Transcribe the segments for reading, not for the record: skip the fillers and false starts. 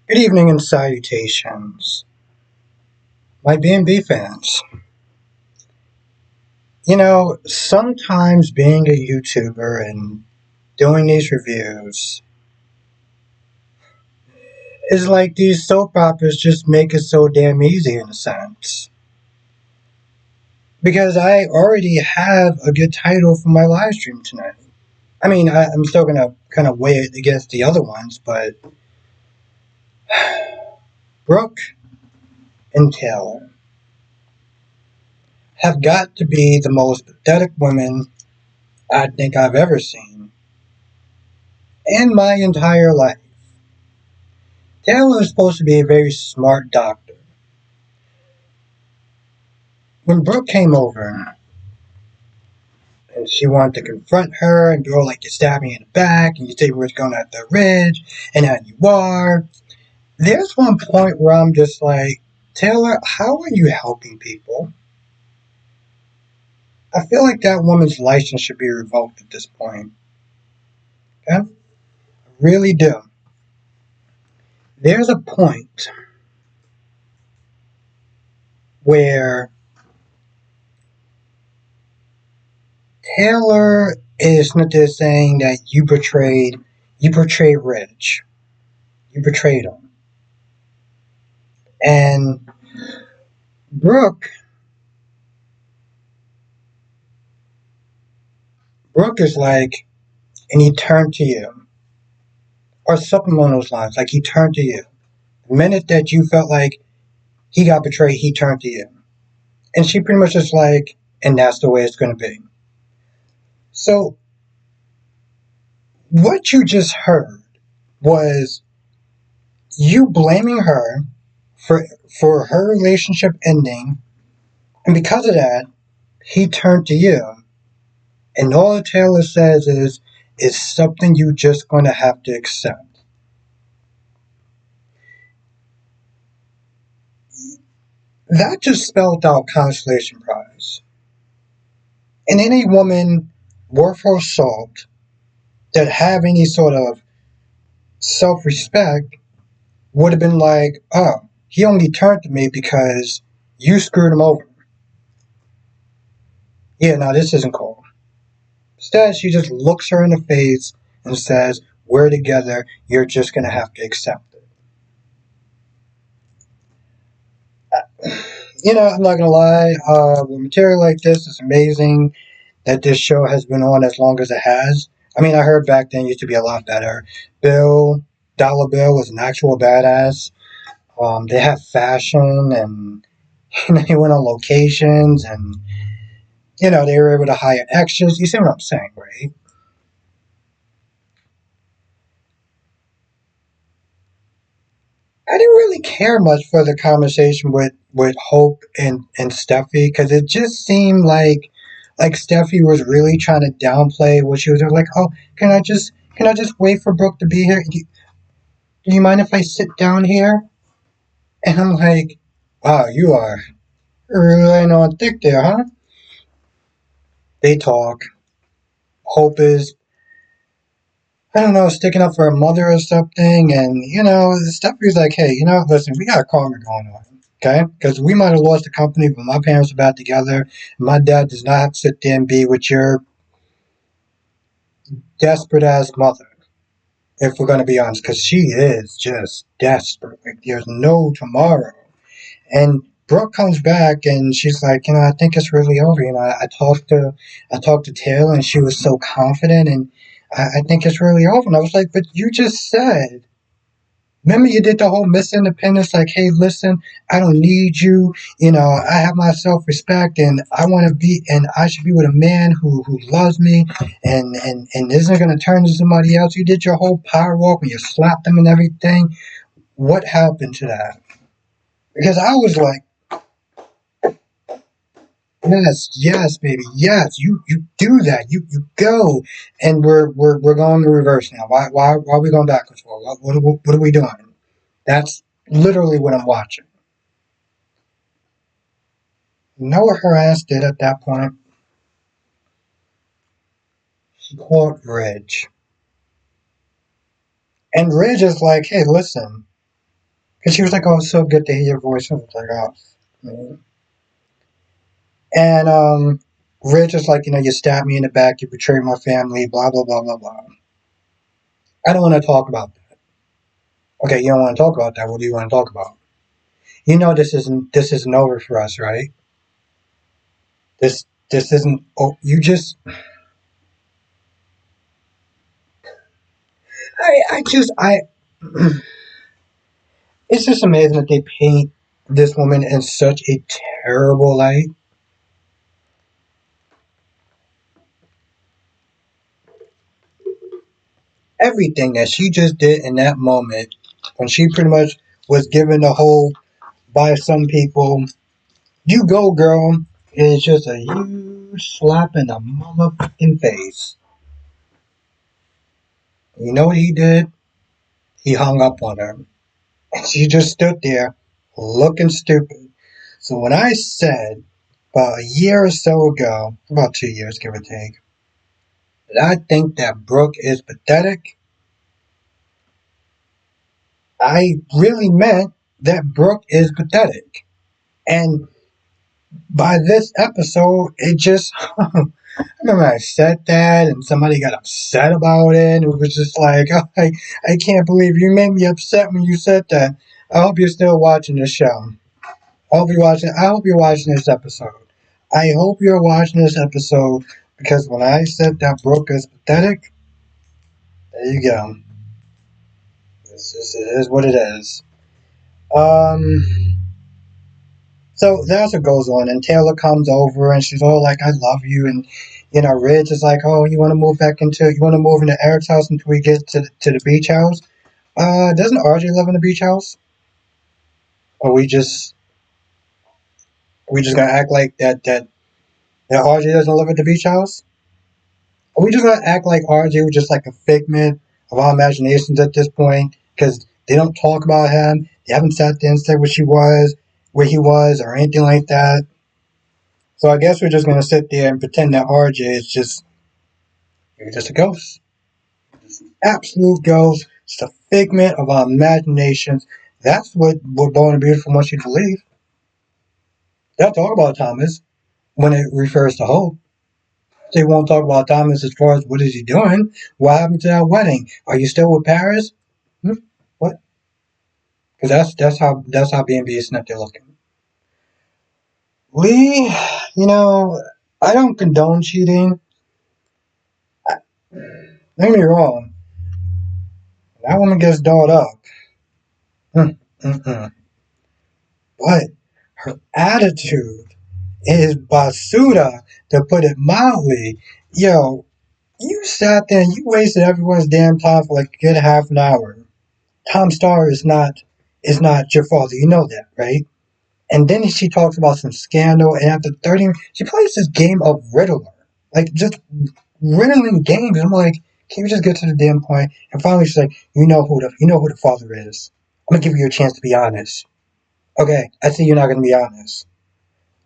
Good evening and salutations, my B&B fans. Sometimes being a YouTuber and doing these reviews is like these soap operas just make it so damn easy in a sense. Because I already have a good title for my live stream tonight. I'm still gonna kind of weigh it against the other ones, but Brooke and Taylor have got to be the most pathetic women I think I've ever seen in my entire life. Taylor was supposed to be a very smart doctor. When Brooke came over and she wanted to confront her and go like, you stabbed me in the back and you say we were going at the ridge and now you are. There's one point where I'm just like, Taylor, how are you helping people? I feel like that woman's license should be revoked at this point. Okay? I really do. There's a point where Taylor is not just saying that you portrayed Rich. You betrayed him. And Brooke, Brooke is like, and he turned to you, or something along those lines. Like he turned to you. The minute that you felt like he got betrayed, he turned to you. And she pretty much just like, and that's the way it's going to be. So what you just heard was you blaming her for for her relationship ending, and because of that, he turned to you. And all Taylor says is something you just going to have to accept. That just spelled out consolation prize. And any woman worth her salt that have any sort of self-respect would have been like, oh, he only turned to me because you screwed him over. Yeah, no, this isn't cool. Instead, she just looks her in the face and says, we're together, you're just going to have to accept it. I'm not going to lie, with material like this, it's amazing that this show has been on as long as it has. I heard back then it used to be a lot better. Bill, Dollar Bill was an actual badass. They have fashion and they went on locations and they were able to hire extras. You see what I'm saying, right? I didn't really care much for the conversation with Hope and Steffi because it just seemed like Steffi was really trying to downplay what she was doing. Like, oh, can I just wait for Brooke to be here? Do you mind if I sit down here? And I'm like, wow, you are really on thick there, huh? They talk. Hope is, I don't know, sticking up for her mother or something. And, Steffi's like, hey, listen, we got a karma going on. Okay? Because we might have lost the company, but my parents are back together. My dad does not have to sit there and be with your desperate ass mother, if we're going to be honest, because she is just desperate. Like, there's no tomorrow. And Brooke comes back and she's like, I think it's really over. I talked to Taylor and she was so confident and I think it's really over. And I was like, but you just said, remember you did the whole Miss Independence, like, hey, listen, I don't need you. I have my self respect and I want to be, and I should be with a man who loves me and isn't going to turn to somebody else. You did your whole power walk when you slapped them and everything. What happened to that? Because I was like, yes, yes, baby, yes. You do that. You go, and we're going to reverse now. Why are we going backwards for? What are we doing? That's literally what I'm watching. You know what her ass did at that point? She called Ridge, and Ridge is like, hey, listen. Because she was like, oh, it's so good to hear your voice. I was like, oh. Mm. And Rich is like, you stabbed me in the back, you betrayed my family, blah, blah, blah, blah, blah. I don't want to talk about that. Okay, you don't want to talk about that. What do you want to talk about? This isn't over for us, right? This isn't. Oh, you just. I just I. It's just amazing that they paint this woman in such a terrible light. Everything that she just did in that moment, when she pretty much was given the whole by some people, you go girl, is just a huge slap in the motherfucking face. You know what he did? He hung up on her. And she just stood there looking stupid. So when I said about a year or so ago, about 2 years give or take, that I think that Brooke is pathetic, I really meant that Brooke is pathetic. And by this episode, it just, I remember I said that and somebody got upset about it. It was just like, oh, I can't believe you made me upset when you said that. I hope you're still watching the show. I hope you're watching this episode. I hope you're watching this episode because when I said that Brooke is pathetic, there you go. It is what it is. Um, so that's what goes on, and Taylor comes over, and she's all like, "I love you," and Ridge is like, "Oh, you want to move into Eric's house until we get to the beach house?" Doesn't RJ live in the beach house? Or we just gonna act like that RJ doesn't live at the beach house? Are we just gonna act like RJ was just like a figment of our imaginations at this point? Because they don't talk about him. They haven't sat there and said where he was, or anything like that. So I guess we're just gonna sit there and pretend that RJ is just a ghost, absolute ghost, just a figment of our imaginations. That's what Bold and Beautiful wants you to believe. They'll talk about Thomas when it refers to Hope. They won't talk about Thomas as far as what is he doing. What happened to that wedding? Are you still with Paris? Hmm? What? Because that's how B&B is not there looking. Lee, you know, I don't condone cheating. Don't get me wrong. That woman gets dolled up. Mm-mm. But her attitude is basuda, to put it mildly. Yo, you sat there and you wasted everyone's damn time for like a good half an hour. Tom Starr is not your father. You know that, right? And then she talks about some scandal, and after 30 minutes, she plays this game of Riddler. Like, just riddling games. I'm like, can you just get to the damn point? And finally she's like, you know who the father is. I'm gonna give you a chance to be honest. Okay, I see you're not gonna be honest.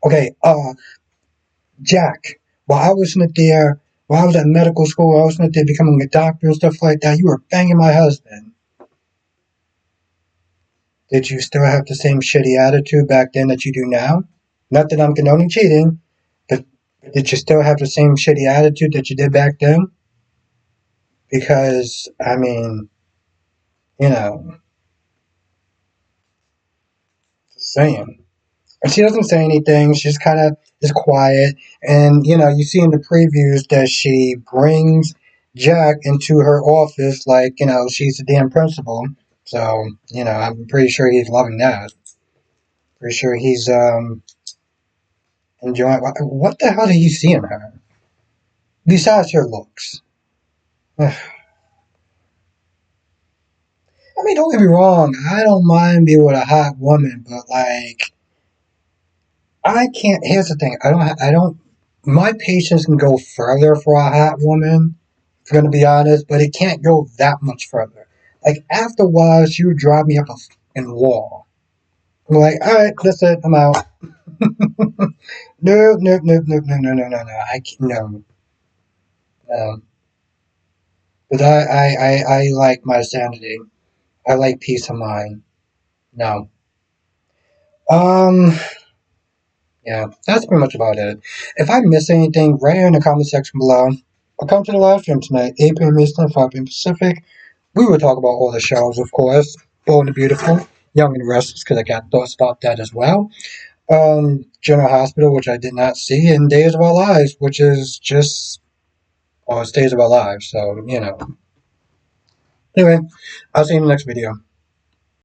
Okay, Jack, while I was at medical school, I was not there becoming a doctor and stuff like that, you were banging my husband. Did you still have the same shitty attitude back then that you do now? Not that I'm condoning cheating, but did you still have the same shitty attitude that you did back then? Because, I mean, you know, just saying. And she doesn't say anything. She just kind of is quiet. And, you see in the previews that she brings Jack into her office like, she's the damn principal. So, I'm pretty sure he's loving that. Pretty sure he's enjoying. What the hell do you see in her? Besides her looks. I mean, don't get me wrong. I don't mind being with a hot woman, but like, I can't. Here's the thing. I don't. My patience can go further for a hot woman. If I'm gonna be honest, but it can't go that much further. Like after a while, she would drive me up a fucking wall. I'm like, all right, that's it. I'm out. No, no, no, no, no, no, no, no, no. I can't, no, no. But I like my sanity. I like peace of mind. No. Um, yeah, that's pretty much about it. If I miss anything, write it in the comment section below. I'll come to the live stream tonight, 8 p.m. Eastern, 5 p.m. Pacific. We will talk about all the shows, of course. Bold and the Beautiful, Young and the Restless, because I got thoughts about that as well. General Hospital, which I did not see, and Days of Our Lives, which is just, oh, it's Days of Our Lives, so, you know. Anyway, I'll see you in the next video.